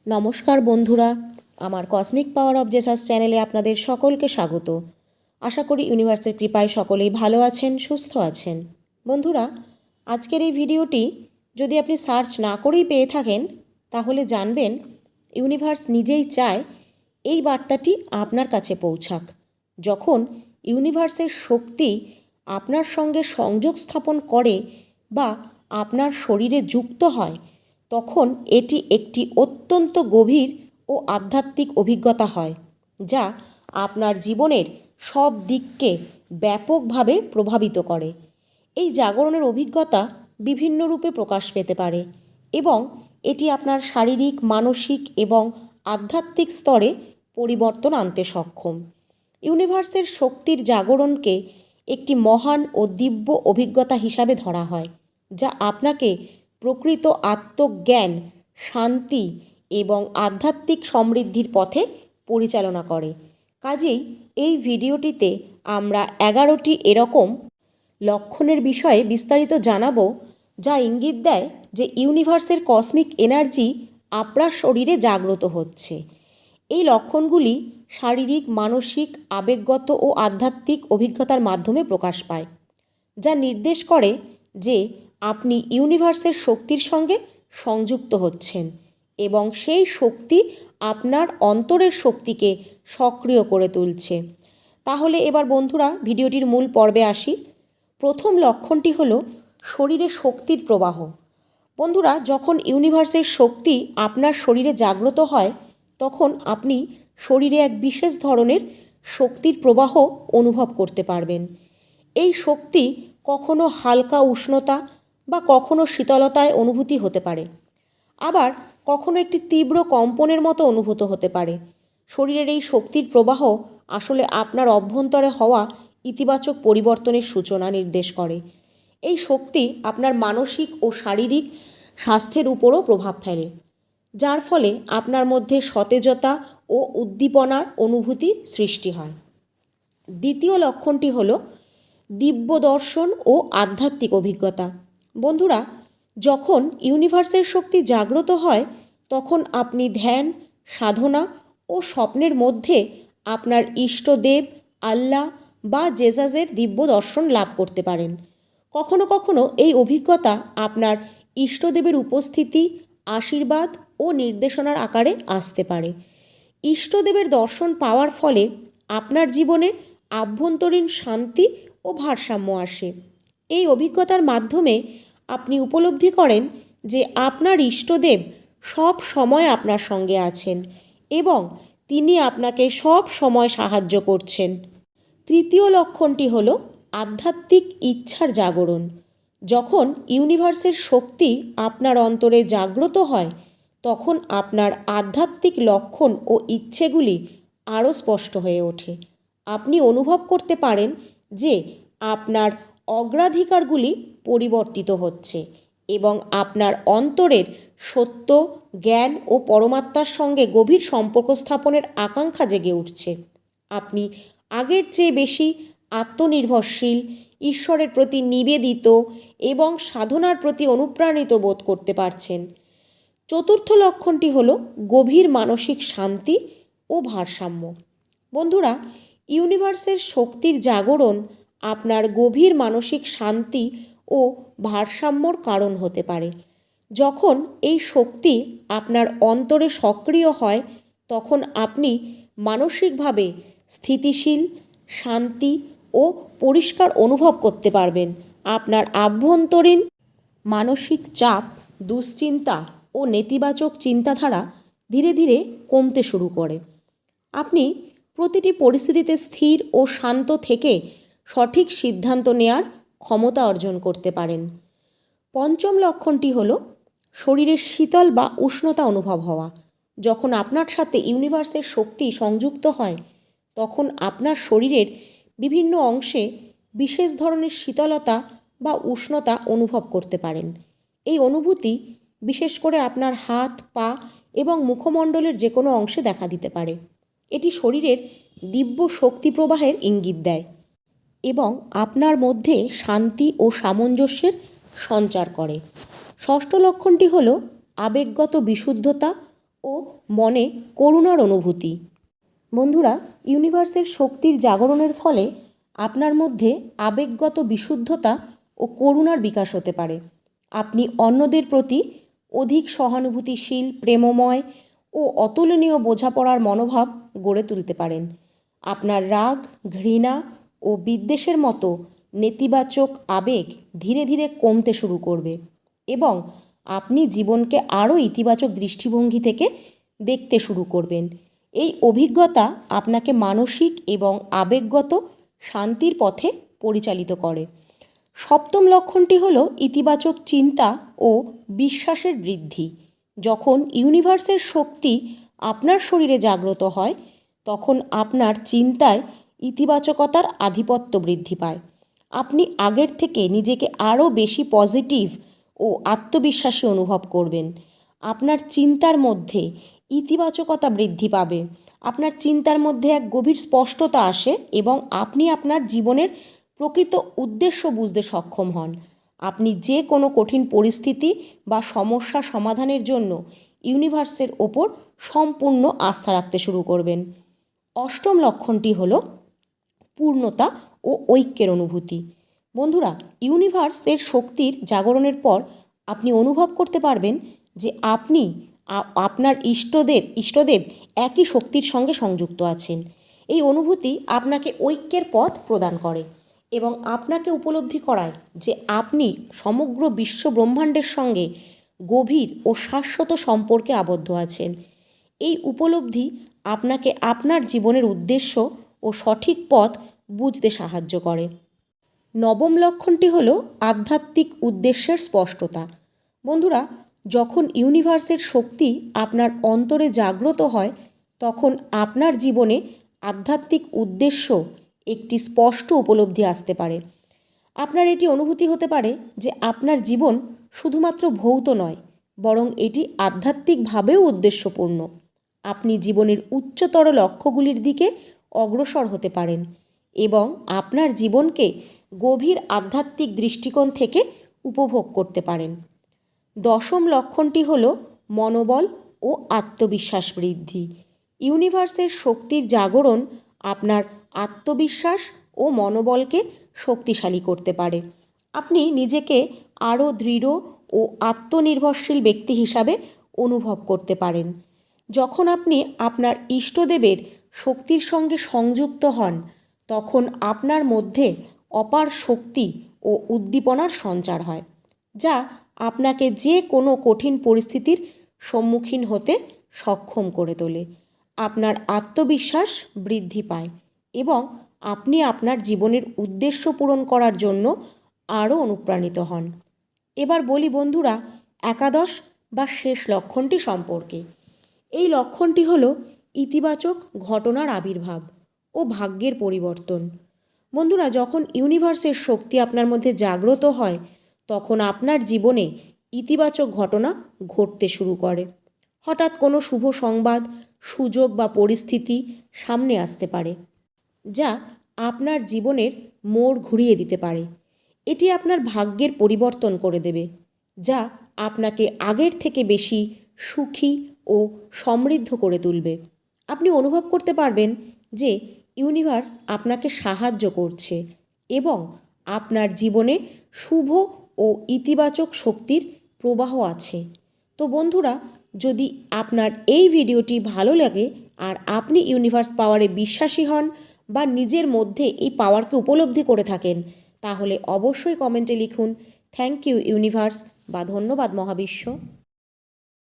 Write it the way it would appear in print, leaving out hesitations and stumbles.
নমস্কার বন্ধুরা, আমার কসমিক পাওয়ার অফ জেসাস চ্যানেলে আপনাদের সকলকে স্বাগত। আশা করি ইউনিভার্সের কৃপায় সকলেই ভালো আছেন, সুস্থ আছেন। বন্ধুরা, আজকের এই ভিডিওটি যদি আপনি সার্চ না করেই পেয়ে থাকেন, তাহলে জানবেন ইউনিভার্স নিজেই চায় এই বার্তাটি আপনার কাছে পৌঁছাক। যখন ইউনিভার্সের শক্তি আপনার সঙ্গে সংযোগ স্থাপন করে বা আপনার শরীরে যুক্ত হয়, তখন এটি একটি অত্যন্ত গভীর ও আধ্যাত্মিক অভিজ্ঞতা হয়, যা আপনার জীবনের সব দিককে ব্যাপকভাবে প্রভাবিত করে। এই জাগরণের অভিজ্ঞতা বিভিন্ন রূপে প্রকাশ পেতে পারে এবং এটি আপনার শারীরিক, মানসিক এবং আধ্যাত্মিক স্তরে পরিবর্তন আনতে সক্ষম। ইউনিভার্সের শক্তির জাগরণকে একটি মহান ও দিব্য অভিজ্ঞতা হিসাবে ধরা হয়, যা আপনাকে প্রকৃত আত্মজ্ঞান, শান্তি এবং আধ্যাত্মিক সমৃদ্ধির পথে পরিচালনা করে। কাজেই এই ভিডিওটিতে আমরা 11টি এরকম লক্ষণের বিষয়ে বিস্তারিত জানাবো, যা ইঙ্গিত দেয় যে ইউনিভার্সের কসমিক এনার্জি আপনার শরীরে জাগ্রত হচ্ছে। এই লক্ষণগুলি শারীরিক, মানসিক, আবেগগত ও আধ্যাত্মিক অভিজ্ঞতার মাধ্যমে প্রকাশ পায়, যা নির্দেশ করে যে আপনি ইউনিভার্সের শক্তির সঙ্গে সংযুক্ত হচ্ছেন এবং সেই শক্তি আপনার অন্তরের শক্তিকে সক্রিয় করে তুলছে। তাহলে এবার বন্ধুরা, ভিডিওটির মূল পর্বে আসি। প্রথম লক্ষণটি হলো শরীরে শক্তির প্রবাহ। বন্ধুরা, যখন ইউনিভার্সের শক্তি আপনার শরীরে জাগ্রত হয়, তখন আপনি শরীরে এক বিশেষ ধরনের শক্তির প্রবাহ অনুভব করতে পারবেন। এই শক্তি কখনো হালকা উষ্ণতা বা কখনো শীতলতায় অনুভূতি হতে পারে, আবার কখনো একটি তীব্র কম্পনের মতো অনুভূত হতে পারে। শরীরের এই শক্তির প্রবাহ আসলে আপনার অভ্যন্তরে হওয়া ইতিবাচক পরিবর্তনের সূচনা নির্দেশ করে। এই শক্তি আপনার মানসিক ও শারীরিক স্বাস্থ্যের উপরও প্রভাব ফেলে, যার ফলে আপনার মধ্যে সতেজতা ও উদ্দীপনার অনুভূতি সৃষ্টি হয়। দ্বিতীয় লক্ষণটি হলো দিব্য দর্শন ও আধ্যাত্মিক অভিজ্ঞতা। বন্ধুরা, যখন ইউনিভার্সের শক্তি জাগ্রত হয়, তখন আপনি ধ্যান, সাধনা ও স্বপ্নের মধ্যে আপনার ইষ্টদেব, আল্লাহ বা জেসাসের দিব্য দর্শন লাভ করতে পারেন। কখনো কখনো এই অভিজ্ঞতা আপনার ইষ্টদেবের উপস্থিতি, আশীর্বাদ ও নির্দেশনার আকারে আসতে পারে। ইষ্টদেবের দর্শন পাওয়ার ফলে আপনার জীবনে আভ্যন্তরীণ শান্তি ও ভারসাম্য আসে। এই অভিজ্ঞতার মাধ্যমে আপনি উপলব্ধি করেন যে আপনার ইষ্টদেব সব সময় আপনার সঙ্গে আছেন এবং তিনি আপনাকে সব সময় সাহায্য করছেন। তৃতীয় লক্ষণটি হলো আধ্যাত্মিক ইচ্ছার জাগরণ। যখন ইউনিভার্সের শক্তি আপনার অন্তরে জাগ্রত হয়, তখন আপনার আধ্যাত্মিক লক্ষণ ও ইচ্ছেগুলি আরও স্পষ্ট হয়ে ওঠে। আপনি অনুভব করতে পারেন যে আপনার অগ্রাধিকারগুলি পরিবর্তিত হচ্ছে এবং আপনার অন্তরের সত্য, জ্ঞান ও পরমাত্মার সঙ্গে গভীর সম্পর্ক স্থাপনের আকাঙ্ক্ষা জেগে উঠছে। আপনি আগের চেয়ে বেশি আত্মনির্ভরশীল, ঈশ্বরের প্রতি নিবেদিত এবং সাধনার প্রতি অনুপ্রাণিত বোধ করতে পারছেন। চতুর্থ লক্ষণটি হলো গভীর মানসিক শান্তি ও ভারসাম্য। বন্ধুরা, ইউনিভার্সের শক্তির জাগরণ আপনার গভীর মানসিক শান্তি ও ভারসাম্যর কারণ হতে পারে। যখন এই শক্তি আপনার অন্তরে সক্রিয় হয়, তখন আপনি মানসিকভাবে স্থিতিশীল, শান্তি ও পরিষ্কার অনুভব করতে পারবেন। আপনার আভ্যন্তরীণ মানসিক চাপ, দুশ্চিন্তা ও নেতিবাচক চিন্তাধারা ধীরে ধীরে কমতে শুরু করে। আপনি প্রতিটি পরিস্থিতিতে স্থির ও শান্ত থেকে সঠিক সিদ্ধান্ত নেওয়ার ক্ষমতা অর্জন করতে পারেন। পঞ্চম লক্ষণটি হলো শরীরের শীতল বা উষ্ণতা অনুভব হওয়া। যখন আপনার সাথে ইউনিভার্সের শক্তি সংযুক্ত হয়, তখন আপনার শরীরের বিভিন্ন অংশে বিশেষ ধরনের শীতলতা বা উষ্ণতা অনুভব করতে পারেন। এই অনুভূতি বিশেষ করে আপনার হাত, পা এবং মুখমণ্ডলের যে কোনো অংশে দেখা দিতে পারে। এটি শরীরের দিব্য শক্তি প্রবাহের ইঙ্গিত দেয় এবং আপনার মধ্যে শান্তি ও সামঞ্জস্যের সঞ্চার করে। ষষ্ঠ লক্ষণটি হলো আবেগগত বিশুদ্ধতা ও মনে করুণার অনুভূতি। বন্ধুরা, ইউনিভার্সের শক্তির জাগরণের ফলে আপনার মধ্যে আবেগগত বিশুদ্ধতা ও করুণার বিকাশ হতে পারে। আপনি অন্যদের প্রতি অধিক সহানুভূতিশীল, প্রেমময় ও অতুলনীয় বোঝাপড়ার মনোভাব গড়ে তুলতে পারেন। আপনার রাগ, ঘৃণা ও বিদ্বেষের মতো নেতিবাচক আবেগ ধীরে ধীরে কমতে শুরু করবে এবং আপনি জীবনকে আরও ইতিবাচক দৃষ্টিভঙ্গি থেকে দেখতে শুরু করবেন। এই অভিজ্ঞতা আপনাকে মানসিক এবং আবেগগত শান্তির পথে পরিচালিত করে। সপ্তম লক্ষণটি হলো ইতিবাচক চিন্তা ও বিশ্বাসের বৃদ্ধি। যখন ইউনিভার্সের শক্তি আপনার শরীরে জাগ্রত হয়, তখন আপনার চিন্তায় ইতিবাচকতার আধিপত্য বৃদ্ধি পায়। আপনি আগের থেকে নিজেকে আরও বেশি পজিটিভ ও আত্মবিশ্বাসী অনুভব করবেন। আপনার চিন্তার মধ্যে ইতিবাচকতা বৃদ্ধি পাবে। আপনার চিন্তার মধ্যে এক গভীর স্পষ্টতা আসে এবং আপনি আপনার জীবনের প্রকৃত উদ্দেশ্য বুঝতে সক্ষম হন। আপনি যে কোনো কঠিন পরিস্থিতি বা সমস্যা সমাধানের জন্য ইউনিভার্সের ওপর সম্পূর্ণ আস্থা রাখতে শুরু করবেন। অষ্টম লক্ষণটি হলো পূর্ণতা ও ঐক্যের অনুভূতি। বন্ধুরা, ইউনিভার্সের শক্তির জাগরণের পর আপনি অনুভব করতে পারবেন যে আপনি আপনার ইষ্টদেব একই শক্তির সঙ্গে সংযুক্ত আছেন। এই অনুভূতি আপনাকে ঐক্যের পথ প্রদান করে এবং আপনাকে উপলব্ধি করায় যে আপনি সমগ্র বিশ্ব ব্রহ্মাণ্ডের সঙ্গে গভীর ও শাশ্বত সম্পর্কে আবদ্ধ আছেন। এই উপলব্ধি আপনাকে আপনার জীবনের উদ্দেশ্য ও সঠিক পথ বুঝতে সাহায্য করে। নবম লক্ষণটি হলো আধ্যাত্মিক উদ্দেশ্যের স্পষ্টতা। বন্ধুরা, যখন ইউনিভার্সের শক্তি আপনার অন্তরে জাগ্রত হয়, তখন আপনার জীবনে আধ্যাত্মিক উদ্দেশ্য একটি স্পষ্ট উপলব্ধি আসতে পারে। আপনার এটি অনুভূতি হতে পারে যে আপনার জীবন শুধুমাত্র ভৌত নয়, বরং এটি আধ্যাত্মিকভাবেও উদ্দেশ্যপূর্ণ। আপনি জীবনের উচ্চতর লক্ষ্যগুলির দিকে অগ্রসর হতে পারেন এবং আপনার জীবনকে গভীর আধ্যাত্মিক দৃষ্টিকোণ থেকে উপভোগ করতে পারেন। দশম লক্ষণটি হল মনোবল ও আত্মবিশ্বাস বৃদ্ধি। ইউনিভার্সের শক্তির জাগরণ আপনার আত্মবিশ্বাস ও মনোবলকে শক্তিশালী করতে পারে। আপনি নিজেকে আরও দৃঢ় ও আত্মনির্ভরশীল ব্যক্তি হিসাবে অনুভব করতে পারেন। যখন আপনি আপনার ইষ্টদেবের শক্তির সঙ্গে সংযুক্ত হন, তখন আপনার মধ্যে অপার শক্তি ও উদ্দীপনার সঞ্চার হয়, যা আপনাকে যে কোনো কঠিন পরিস্থিতির সম্মুখীন হতে সক্ষম করে তোলে। আপনার আত্মবিশ্বাস বৃদ্ধি পায় এবং আপনি আপনার জীবনের উদ্দেশ্য পূরণ করার জন্য আরও অনুপ্রাণিত হন। এবার বলি বন্ধুরা, একাদশ বা শেষ লক্ষণটি সম্পর্কে। এই লক্ষণটি হলো ইতিবাচক ঘটনার আবির্ভাব ও ভাগ্যের পরিবর্তন। বন্ধুরা, যখন ইউনিভার্সের শক্তি আপনার মধ্যে জাগ্রত হয়, তখন আপনার জীবনে ইতিবাচক ঘটনা ঘটতে শুরু করে। হঠাৎ কোনো শুভ সংবাদ, সুযোগ বা পরিস্থিতি সামনে আসতে পারে, যা আপনার জীবনের মোড় ঘুরিয়ে দিতে পারে। এটি আপনার ভাগ্যের পরিবর্তন করে দেবে, যা আপনাকে আগের থেকে বেশি সুখী ও সমৃদ্ধ করে তুলবে। আপনি অনুভব করতে পারবেন যে ইউনিভার্স আপনাকে সাহায্য করছে এবং আপনার জীবনে শুভ ও ইতিবাচক শক্তির প্রবাহ আছে। তো বন্ধুরা, যদি আপনার এই ভিডিওটি ভালো লাগে আর আপনি ইউনিভার্স পাওয়ারে বিশ্বাসী হন বা নিজের মধ্যে এই পাওয়ারকে উপলব্ধি করে থাকেন, তাহলে অবশ্যই কমেন্টে লিখুন থ্যাংক ইউ ইউনিভার্স বা ধন্যবাদ মহাবিশ্ব।